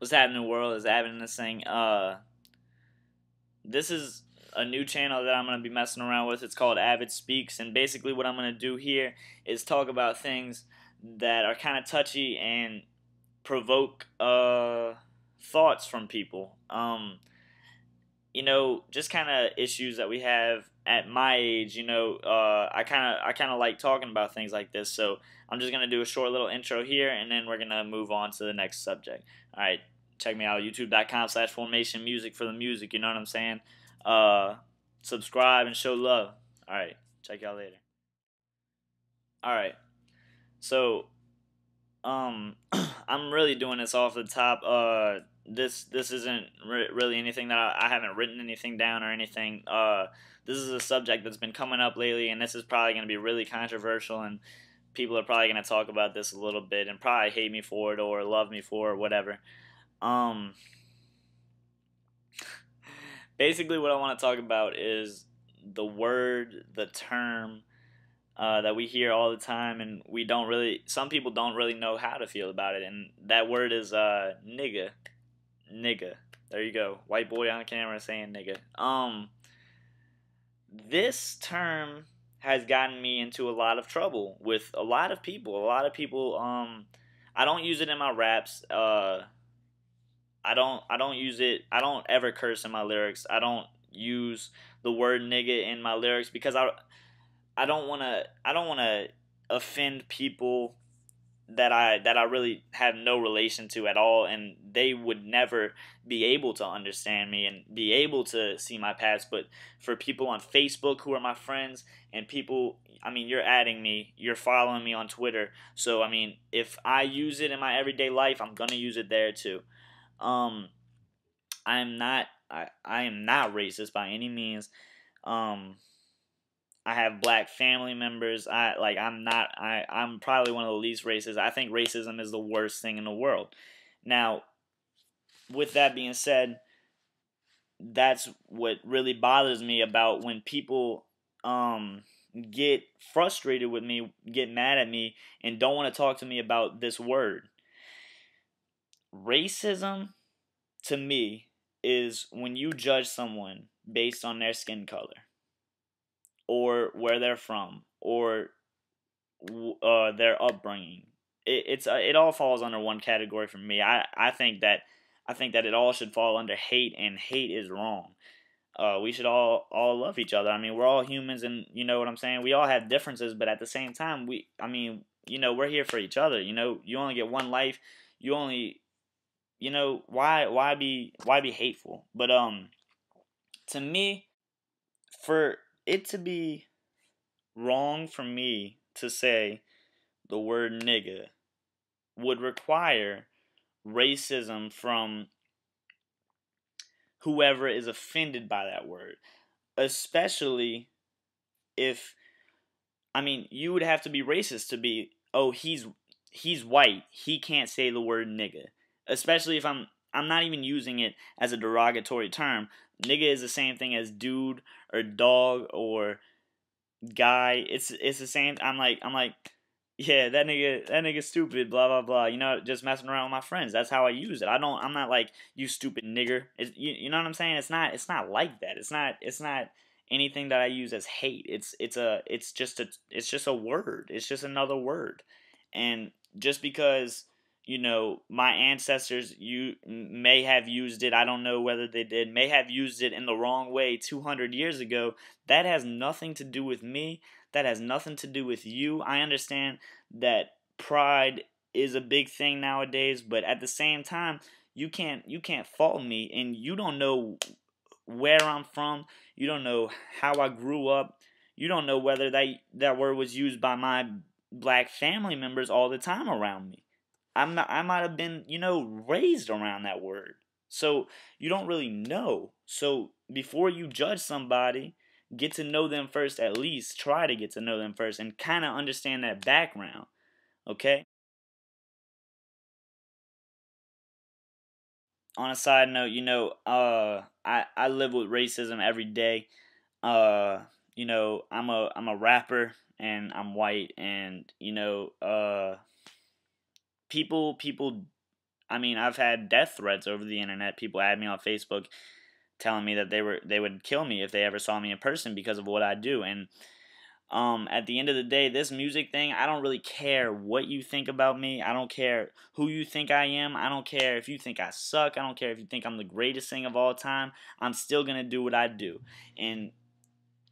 What's happening, world? Is happening this thing? This is a new channel that I'm gonna be messing around with. It's called Avid Speaks, and basically what I'm gonna do here is talk about things that are kind of touchy and provoke thoughts from people. Just kind of issues that we have at my age. I kind of like talking about things like this. So I'm just gonna do a short little intro here, and then we're gonna move on to the next subject. All right, check me out, youtube.com/formation music for the music. You know what I'm saying? Uh, Subscribe and show love. All right, check y'all later. All right, so I'm really doing this off the top. This isn't really anything that I haven't written anything down or anything. This is a subject that's been coming up lately, and this is probably going to be really controversial, and people are probably going to talk about this a little bit and probably hate me for it or love me for it or whatever. Um, Basically, what I want to talk about is the word, the term that we hear all the time, and we don't really. Some people don't really know how to feel about it, and that word is nigga, nigga. There you go, white boy on camera saying nigga. This term has gotten me into a lot of trouble with a lot of people. A lot of people. I don't use it in my raps. I don't use it. I don't ever curse in my lyrics. I don't use the word nigga in my lyrics because I don't want to offend people that I really have no relation to at all, and they would never be able to understand me and be able to see my past. But for people on Facebook who are my friends, and people, I mean, you're adding me, you're following me on Twitter, so I mean, if I use it in my everyday life, I'm gonna use it there too. Um, I am not racist by any means. Um, I have black family members. I'm probably one of the least racist. I think racism is the worst thing in the world. Now, with that being said, that's what really bothers me about when people get frustrated with me, get mad at me, and don't want to talk to me about this word. Racism, to me, is when you judge someone based on their skin color or where they're from or their upbringing. It all falls under one category for me. I think that it all should fall under hate, and hate is wrong. We should all love each other. I mean, we're all humans, and you know what I'm saying. We all have differences, but at the same time, I mean, we're here for each other. You only get one life. You only, why be hateful? But to me, for it to be wrong for me to say the word nigga would require racism from whoever is offended by that word. Especially if, I mean, you would have to be racist to be, oh, he's white, he can't say the word nigga. Especially if I'm not even using it as a derogatory term. Nigga is the same thing as dude or dog or guy. It's the same. I'm like, yeah, that nigga stupid, blah blah blah. Just messing around with my friends. That's how I use it. I'm not like, you stupid nigger. You know what I'm saying? It's not like that. It's not anything that I use as hate. It's just a word. It's just another word. And just because my ancestors you may have used it, I don't know whether they did, may have used it in the wrong way 200 years ago. That has nothing to do with me. That has nothing to do with you. I understand that pride is a big thing nowadays, but at the same time, you can't fault me, and you don't know where I'm from. You don't know how I grew up. You don't know whether that word was used by my black family members all the time around me. I might have been, raised around that word. So you don't really know. So before you judge somebody, get to know them first, at least try to get to know them first and kind of understand that background. Okay? On a side note, I live with racism every day. Uh, I'm a rapper, and I'm white, and people I mean, I've had death threats over the internet. People add me on Facebook telling me that they would kill me if they ever saw me in person because of what I do. And at the end of the day, this music thing, I don't really care what you think about me. I don't care who you think I am. I don't care if you think I suck. I don't care if you think I'm the greatest thing of all time. I'm still going to do what I do. And,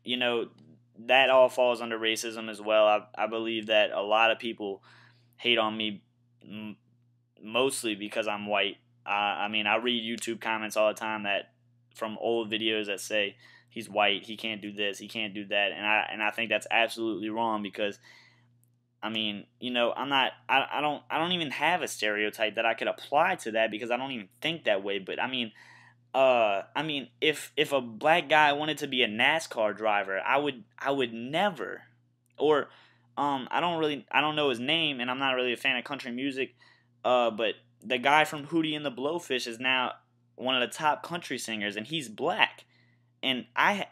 you know, that all falls under racism as well. I believe that a lot of people hate on me mostly because I'm white. I mean, I read YouTube comments all the time that from old videos that say he's white, he can't do this, he can't do that, and I think that's absolutely wrong because I mean, you know, I don't even have a stereotype that I could apply to that because I don't even think that way. But I mean, if a black guy wanted to be a NASCAR driver, I would never, or I don't know his name, and I'm not really a fan of country music, but the guy from Hootie and the Blowfish is now one of the top country singers, and he's black, and I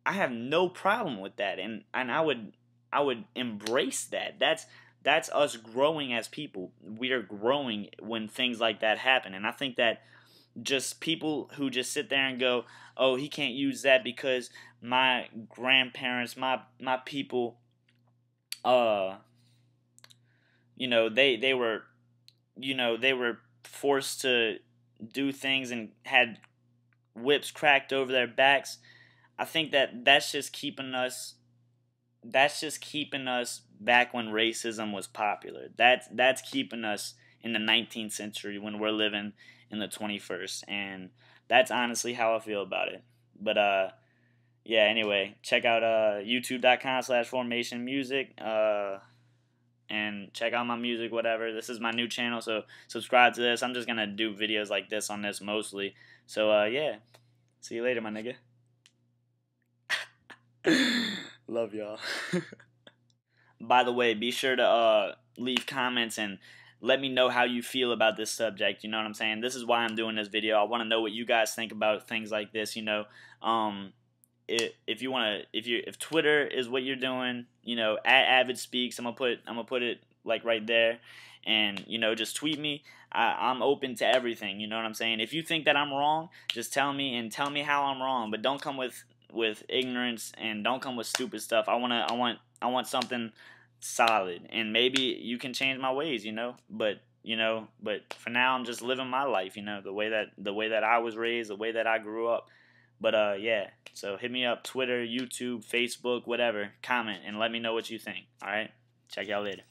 have no problem with that, and I would embrace that. That's us growing as people. We are growing when things like that happen, and I think that just people who just sit there and go, "Oh, he can't use that because my grandparents, my people, you know, they were, you know, they were forced to do things and had whips cracked over their backs." I think that that's just keeping us back when racism was popular. That's keeping us in the 19th century when we're living in the 21st, and that's honestly how I feel about it. But yeah, anyway, check out youtube.com/formationmusic and check out my music, whatever. This is my new channel, so subscribe to this. I'm just gonna do videos like this on this mostly. So yeah, see you later, my nigga. Love y'all. By the way, be sure to leave comments and let me know how you feel about this subject. You know what I'm saying? This is why I'm doing this video. I want to know what you guys think about things like this. You know, if you want to, if Twitter is what you're doing, you know, @Avid Speaks, I'm gonna put it like right there, and you know, just tweet me. I'm open to everything. You know what I'm saying? If you think that I'm wrong, just tell me and tell me how I'm wrong. But don't come with ignorance and don't come with stupid stuff. I want something solid, and maybe you can change my ways, you know. But for now, I'm just living my life, you know, the way that I was raised, the way that I grew up. But yeah, so hit me up, Twitter, YouTube, Facebook, whatever, comment, and let me know what you think. All right, check y'all later.